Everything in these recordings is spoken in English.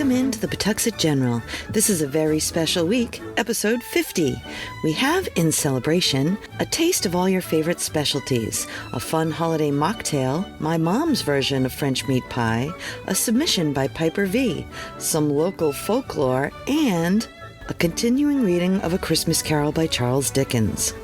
Welcome into the Pawtuxet General. This is a very special week, episode 50. We have, in celebration, a taste of all your favorite specialties, a fun holiday mocktail, my mom's version of French meat pie, a submission by PiperV, some local folklore, and a continuing reading of A Christmas Carol by Charles Dickens.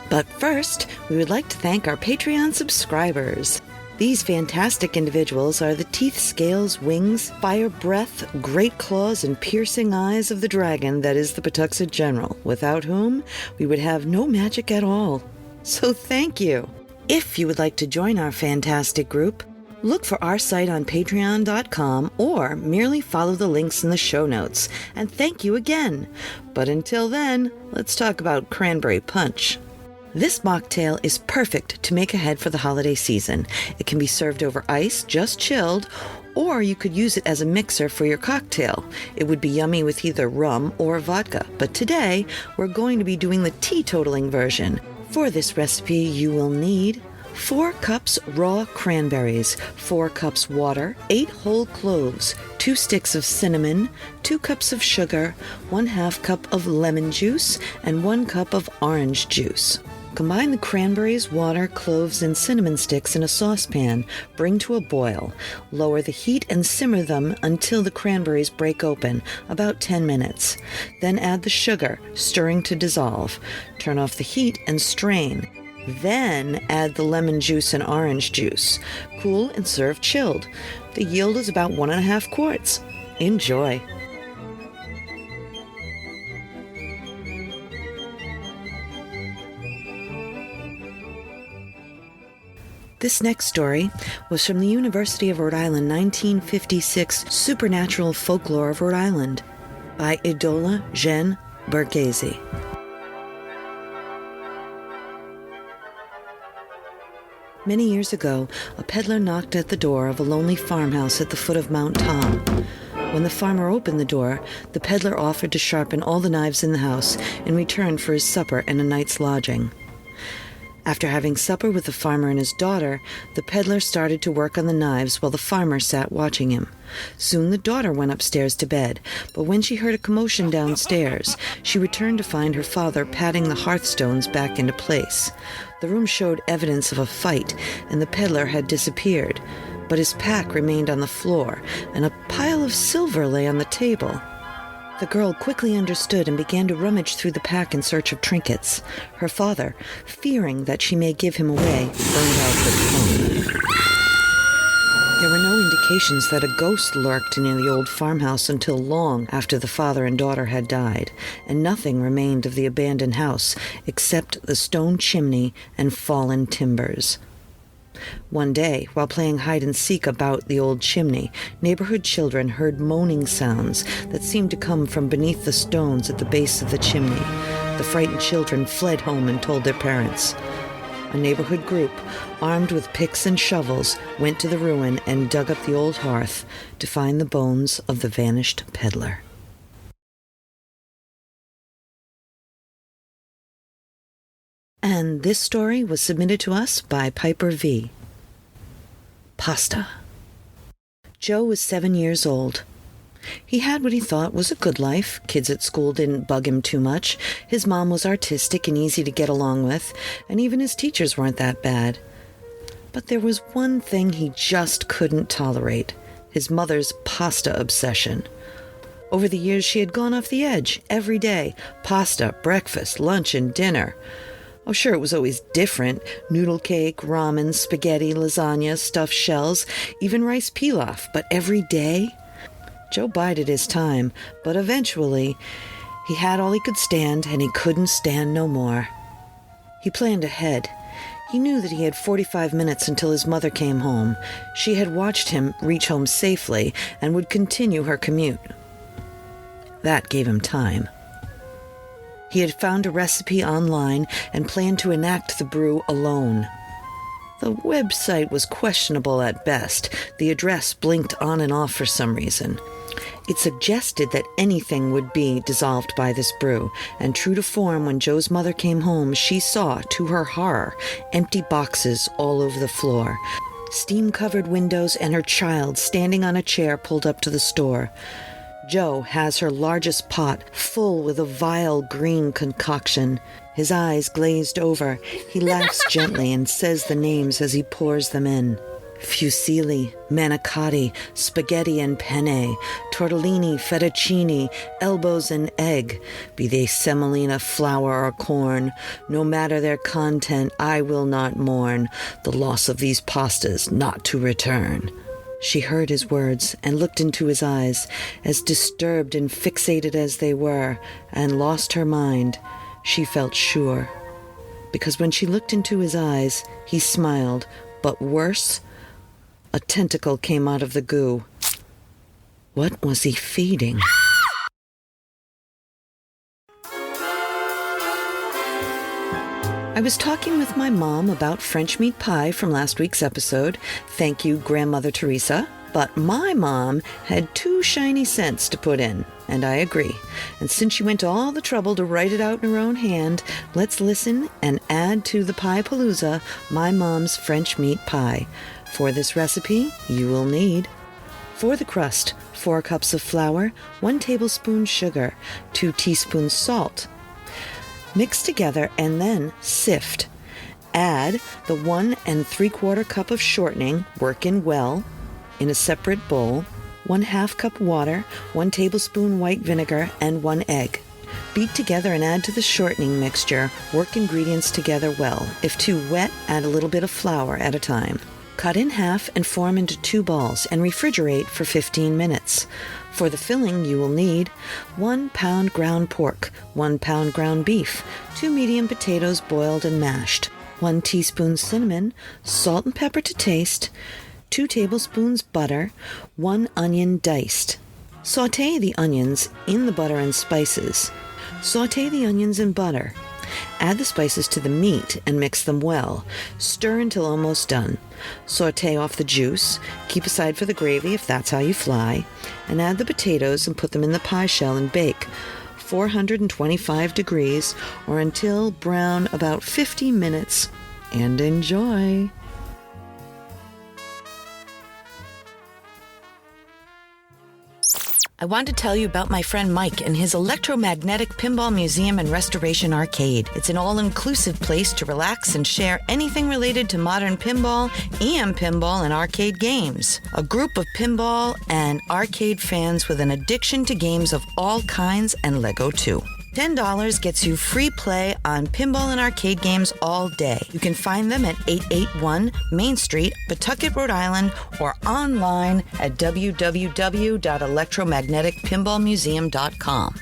But first, we would like to thank our Patreon subscribers. These fantastic individuals are the teeth, scales, wings, fire breath, great claws, and piercing eyes of the dragon that is the Pawtuxet General, without whom we would have no magic at all. So thank you. If you would like to join our fantastic group, look for our site on patreon.com or merely follow the links in the show notes. And thank you again. But until then, let's talk about cranberry punch. This mocktail is perfect to make ahead for the holiday season. It can be served over ice, just chilled, or you could use it as a mixer for your cocktail. It would be yummy with either rum or vodka, but today we're going to be doing the teetotaling version. For this recipe, you will need 4 cups raw cranberries, 4 cups water, 8 whole cloves, 2 sticks of cinnamon, 2 cups of sugar, 1/2 cup of lemon juice, and 1 cup of orange juice. Combine the cranberries, water, cloves, and cinnamon sticks in a saucepan. Bring to a boil. Lower the heat and simmer them until the cranberries break open, about 10 minutes. Then add the sugar, stirring to dissolve. Turn off the heat and strain. Then add the lemon juice and orange juice. Cool and serve chilled. The yield is about 1.5 quarts. Enjoy. This next story was from the University of Rhode Island 1956 Supernatural Folklore of Rhode Island by Idola Jean Borghese. Many years ago, a peddler knocked at the door of a lonely farmhouse at the foot of Mount Tom. When the farmer opened the door, the peddler offered to sharpen all the knives in the house in return for his supper and a night's lodging. After having supper with the farmer and his daughter, the peddler started to work on the knives while the farmer sat watching him. Soon the daughter went upstairs to bed, but when she heard a commotion downstairs, she returned to find her father patting the hearthstones back into place. The room showed evidence of a fight, and the peddler had disappeared, but his pack remained on the floor, and a pile of silver lay on the table. The girl quickly understood and began to rummage through the pack in search of trinkets. Her father, fearing that she may give him away, burned out her phone. There were no indications that a ghost lurked near the old farmhouse until long after the father and daughter had died, and nothing remained of the abandoned house except the stone chimney and fallen timbers. One day, while playing hide-and-seek about the old chimney, neighborhood children heard moaning sounds that seemed to come from beneath the stones at the base of the chimney. The frightened children fled home and told their parents. A neighborhood group, armed with picks and shovels, went to the ruin and dug up the old hearth to find the bones of the vanished peddler. And this story was submitted to us by PiperV. Pasta. Joe was 7 years old. He had what he thought was a good life. Kids at school didn't bug him too much. His mom was artistic and easy to get along with, and even his teachers weren't that bad. But there was one thing he just couldn't tolerate: his mother's pasta obsession. Over the years, she had gone off the edge every day. Pasta, breakfast, lunch, and dinner. Oh, sure, it was always different. Noodle cake, ramen, spaghetti, lasagna, stuffed shells, even rice pilaf. But every day? Joe bided his time, but eventually he had all he could stand, and he couldn't stand no more. He planned ahead. He knew that he had 45 minutes until his mother came home. She had watched him reach home safely and would continue her commute. That gave him time. He had found a recipe online and planned to enact the brew alone. The website was questionable at best. The address blinked on and off for some reason. It suggested that anything would be dissolved by this brew, and true to form, when Joe's mother came home, she saw, to her horror, empty boxes all over the floor. steam-covered windows, and her child standing on a chair pulled up to the store. Joe has her largest pot full with a vile green concoction. His eyes glazed over. He laughs gently and says the names as he pours them in. Fusilli, manicotti, spaghetti and penne, tortellini, fettuccine, elbows and egg, be they semolina, flour, or corn. No matter their content, I will not mourn the loss of these pastas not to return. She heard his words and looked into his eyes, as disturbed and fixated as they were, and lost her mind. She felt sure. Because when she looked into his eyes, he smiled, but worse, a tentacle came out of the goo. What was he feeding? I was talking with my mom about French meat pie from last week's episode. Thank you, Grandmother Teresa. But my mom had 2 shiny cents to put in, and I agree. And since she went to all the trouble to write it out in her own hand, let's listen and add to the pie-palooza my mom's French meat pie. For this recipe, you will need: for the crust, 4 cups of flour, 1 tablespoon sugar, 2 teaspoons salt. Mix together and then sift. Add the 1 3/4 cup of shortening, working well, in a separate bowl, 1/2 cup water, 1 tablespoon white vinegar, and 1 egg. Beat together and add to the shortening mixture. Work ingredients together well. If too wet, add a little bit of flour at a time. Cut in half and form into 2 balls and refrigerate for 15 minutes. For the filling, you will need 1 pound ground pork, 1 pound ground beef, 2 medium potatoes boiled and mashed, 1 teaspoon cinnamon, salt and pepper to taste, 2 tablespoons butter, 1 onion diced. Sauté the onions in the butter and spices. Sauté the onions in butter. Add the spices to the meat and mix them well. Stir until almost done. Sauté off the juice. Keep aside for the gravy if that's how you fly. And add the potatoes and put them in the pie shell and bake 425 degrees or until brown about 50 minutes. And enjoy! I want to tell you about my friend Mike and his electromagnetic pinball museum and restoration arcade. It's an all-inclusive place to relax and share anything related to modern pinball and arcade games. A group of pinball and arcade fans with an addiction to games of all kinds and Lego too. $10 gets you free play on pinball and arcade games all day. You can find them at 881 Main Street, Pawtuxet, Rhode Island, or online at www.electromagneticpinballmuseum.com.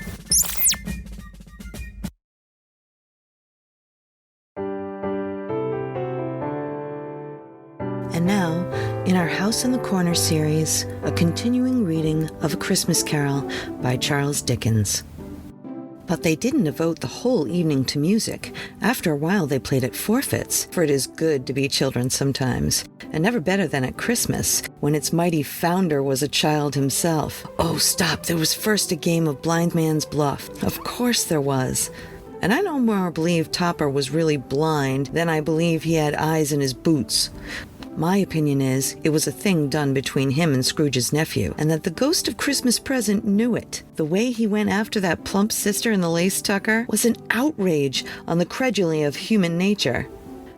And now, in our House in the Corner series, a continuing reading of A Christmas Carol by Charles Dickens. But they didn't devote the whole evening to music. After a while they played at forfeits, for it is good to be children sometimes, and never better than at Christmas, when its mighty founder was a child himself. Oh, stop, there was first a game of blind man's bluff. Of course there was. And I no more believe Topper was really blind than I believe he had eyes in his boots. My opinion is, it was a thing done between him and Scrooge's nephew, and that the ghost of Christmas Present knew it. The way he went after that plump sister in the lace tucker was an outrage on the credulity of human nature.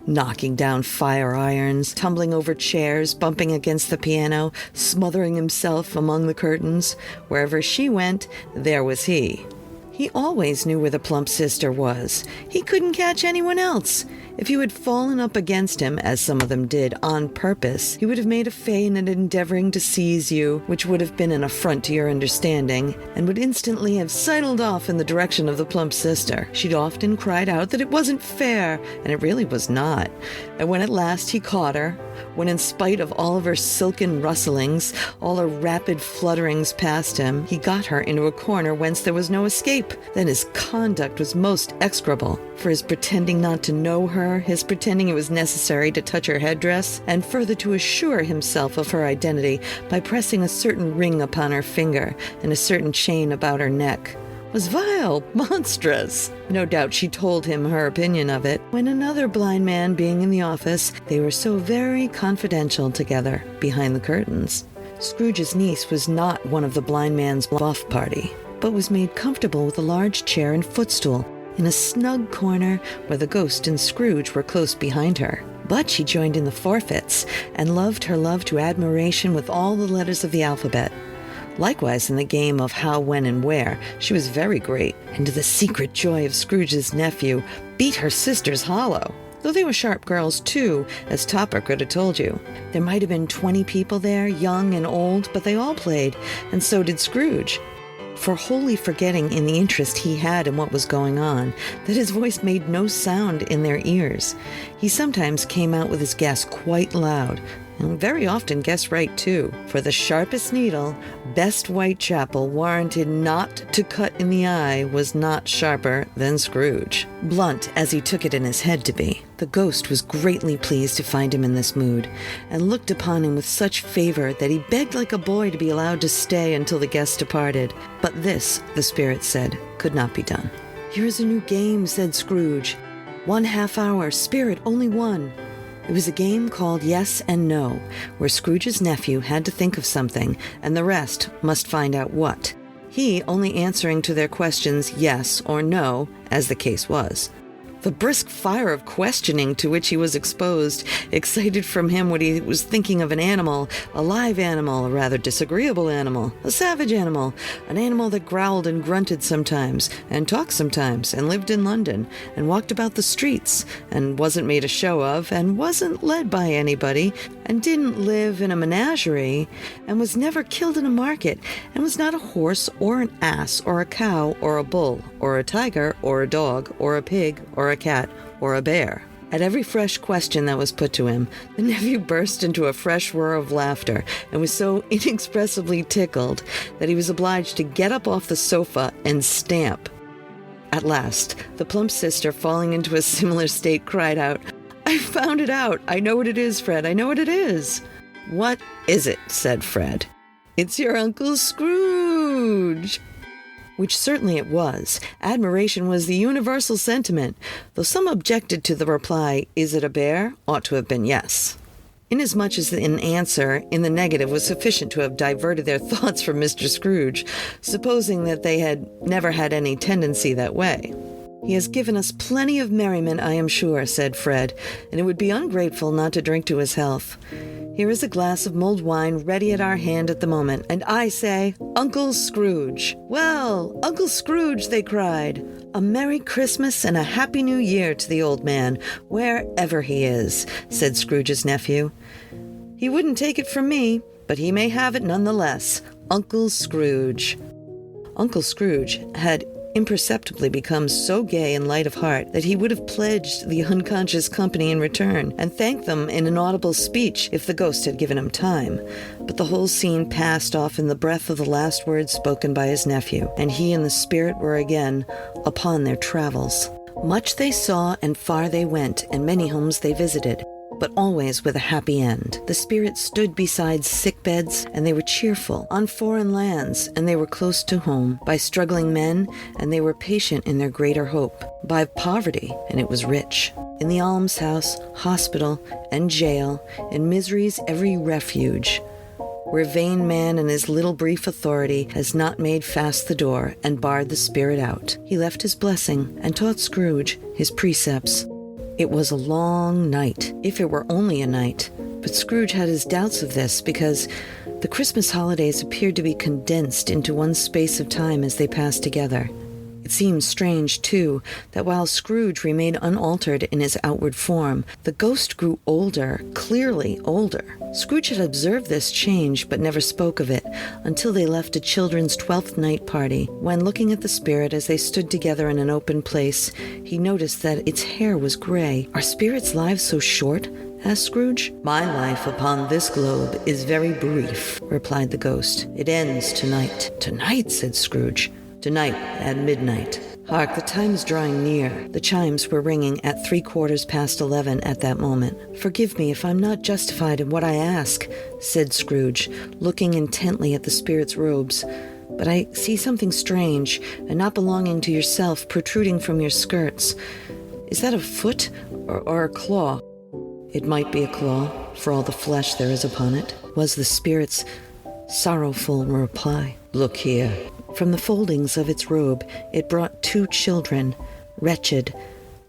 Knocking down fire irons, tumbling over chairs, bumping against the piano, smothering himself among the curtains. Wherever she went, there was he. He always knew where the plump sister was. He couldn't catch anyone else. If you had fallen up against him, as some of them did, on purpose, he would have made a feint at endeavoring to seize you, which would have been an affront to your understanding, and would instantly have sidled off in the direction of the plump sister. She'd often cried out that it wasn't fair, and it really was not. And when at last he caught her, when in spite of all of her silken rustlings, all her rapid flutterings past him, he got her into a corner whence there was no escape, then his conduct was most execrable. For his pretending not to know her, his pretending it was necessary to touch her headdress, and further to assure himself of her identity by pressing a certain ring upon her finger and a certain chain about her neck. was vile, monstrous. No doubt she told him her opinion of it. When another blind man being in the office, they were so very confidential together behind the curtains. Scrooge's niece was not one of the blind man's buff party, but was made comfortable with a large chair and footstool in a snug corner where the ghost and Scrooge were close behind her. But she joined in the forfeits and loved her love to admiration with all the letters of the alphabet. Likewise, in the game of how, when, and where, she was very great, and to the secret joy of Scrooge's nephew, beat her sisters hollow. Though they were sharp girls, too, as Topper could have told you. There might have been 20 people there, young and old, but they all played, and so did Scrooge. For wholly forgetting in the interest he had in what was going on, that his voice made no sound in their ears. He sometimes came out with his guess quite loud, and very often guessed right too, for the sharpest needle, best Whitechapel warranted not to cut in the eye, was not sharper than Scrooge. Blunt as he took it in his head to be, the ghost was greatly pleased to find him in this mood, and looked upon him with such favor that he begged like a boy to be allowed to stay until the guest departed. But this, the spirit said, could not be done. "Here is a new game," said Scrooge. "1 half hour, spirit only one." It was a game called Yes and No, where Scrooge's nephew had to think of something, and the rest must find out what. He only answering to their questions yes or no, as the case was. The brisk fire of questioning to which he was exposed excited from him what he was thinking of: an animal, a live animal, a rather disagreeable animal, a savage animal, an animal that growled and grunted sometimes, and talked sometimes, and lived in London, and walked about the streets, and wasn't made a show of, and wasn't led by anybody, and didn't live in a menagerie, and was never killed in a market, and was not a horse, or an ass, or a cow, or a bull, or a tiger, or a dog, or a pig, or a cat, or a bear. At every fresh question that was put to him, the nephew burst into a fresh roar of laughter, and was so inexpressibly tickled that he was obliged to get up off the sofa and stamp. At last, the plump sister, falling into a similar state, cried out, "I found it out! I know what it is, Fred! I know what it is!" "What is it?" said Fred. "It's your Uncle Scrooge!" Which certainly it was. Admiration was the universal sentiment, though some objected to the reply, "Is it a bear?" ought to have been yes. Inasmuch as an answer in the negative was sufficient to have diverted their thoughts from Mr. Scrooge, supposing that they had never had any tendency that way. "He has given us plenty of merriment, I am sure," said Fred, "and it would be ungrateful not to drink to his health. Here is a glass of mulled wine ready at our hand at the moment, and I say, Uncle Scrooge." "Well, Uncle Scrooge," they cried. "A Merry Christmas and a Happy New Year to the old man, wherever he is," said Scrooge's nephew. "He wouldn't take it from me, but he may have it nonetheless. Uncle Scrooge." Uncle Scrooge had imperceptibly become so gay and light of heart that he would have pledged the unconscious company in return, and thanked them in an audible speech if the ghost had given him time. But the whole scene passed off in the breath of the last words spoken by his nephew, and he and the spirit were again upon their travels. Much they saw, and far they went, and many homes they visited, but always with a happy end. The spirit stood beside sick beds, and they were cheerful, on foreign lands, and they were close to home, by struggling men, and they were patient in their greater hope, by poverty, and it was rich. In the almshouse, hospital, and jail, in misery's every refuge, where vain man in his little brief authority has not made fast the door and barred the spirit out. He left his blessing, and taught Scrooge his precepts. It was a long night, if it were only a night, but Scrooge had his doubts of this because the Christmas holidays appeared to be condensed into one space of time as they passed together. It seemed strange, too, that while Scrooge remained unaltered in his outward form, the ghost grew older, clearly older. Scrooge had observed this change, but never spoke of it, until they left a children's 12th night party, when, looking at the spirit as they stood together in an open place, he noticed that its hair was gray. "Are spirits' lives so short?" asked Scrooge. "My life upon this globe is very brief," replied the ghost. "It ends tonight." "Tonight?" said Scrooge. "Tonight at midnight. Hark, the time is drawing near." The chimes were ringing at 11:15 at that moment. "Forgive me if I'm not justified in what I ask," said Scrooge, looking intently at the spirit's robes. but I see something strange and not belonging to yourself protruding from your skirts. Is that a foot or a claw?" "It might be a claw, for all the flesh there is upon it," was the spirit's sorrowful reply. "Look here." From the foldings of its robe, it brought 2 children, wretched,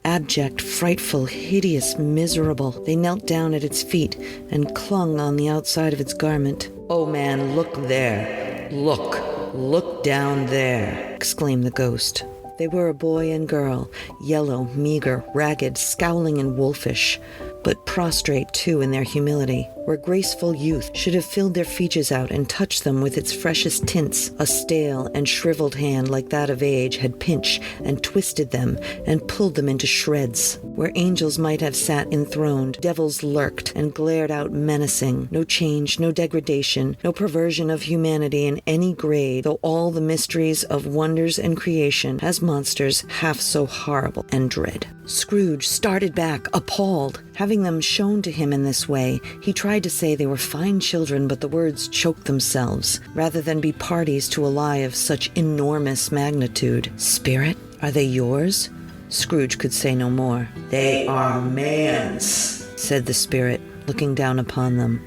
abject, frightful, hideous, miserable. They knelt down at its feet and clung on the outside of its garment. "Oh man, look there. Look down there," exclaimed the ghost. They were a boy and girl, yellow, meager, ragged, scowling and wolfish, but prostrate too in their humility. Where graceful youth should have filled their features out and touched them with its freshest tints, a stale and shriveled hand like that of age had pinched and twisted them and pulled them into shreds. Where angels might have sat enthroned, devils lurked and glared out menacing. No change, no degradation, no perversion of humanity in any grade, though all the mysteries of wonders and creation has monsters half so horrible and dread. Scrooge started back, appalled. Having them shown to him in this way, he tried to say they were fine children, but the words choked themselves, rather than be parties to a lie of such enormous magnitude. "Spirit, are they yours?" Scrooge could say no more. "They are man's," said the spirit, looking down upon them.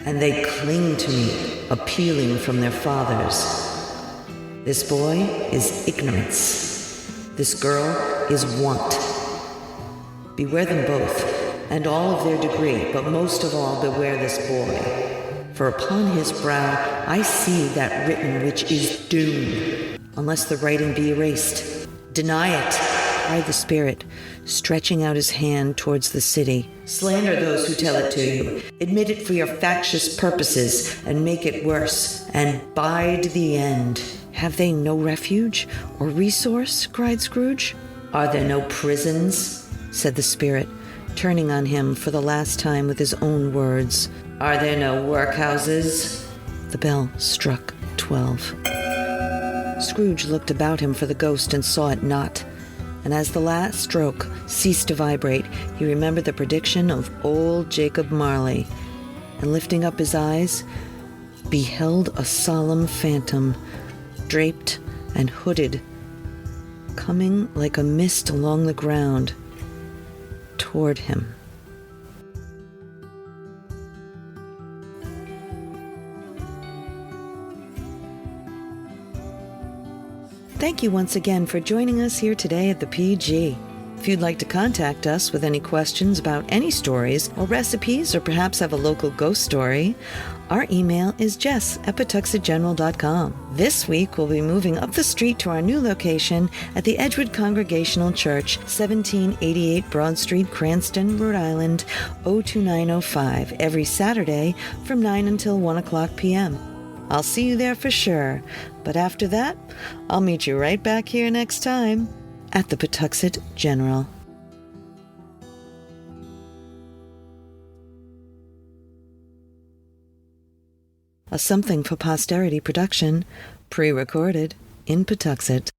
"And they cling to me, appealing from their fathers. This boy is ignorance. This girl is want. Beware them both, and all of their degree, but most of all beware this boy. For upon his brow I see that written which is doom, unless the writing be erased. Deny it," cried the spirit, stretching out his hand towards the city. "Slander those who tell it to you. Admit it for your factious purposes, and make it worse, and bide the end." "Have they no refuge or resource?" cried Scrooge. "Are there no prisons?" said the spirit, turning on him for the last time with his own words. "Are there no workhouses?" The bell struck 12. Scrooge looked about him for the ghost and saw it not, and as the last stroke ceased to vibrate, he remembered the prediction of old Jacob Marley, and lifting up his eyes, beheld a solemn phantom, draped and hooded, coming like a mist along the ground toward him. Thank you once again for joining us here today at the PG. If you'd like to contact us with any questions about any stories or recipes, or perhaps have a local ghost story, our email is jess@pawtuxetgeneral.com. This week, we'll be moving up the street to our new location at the Edgewood Congregational Church, 1788 Broad Street, Cranston, Rhode Island, 02905, every Saturday from 9 until 1 o'clock p.m. I'll see you there for sure, but after that, I'll meet you right back here next time at the Pawtuxet General. A Something for Posterity production, pre-recorded in Pawtuxet.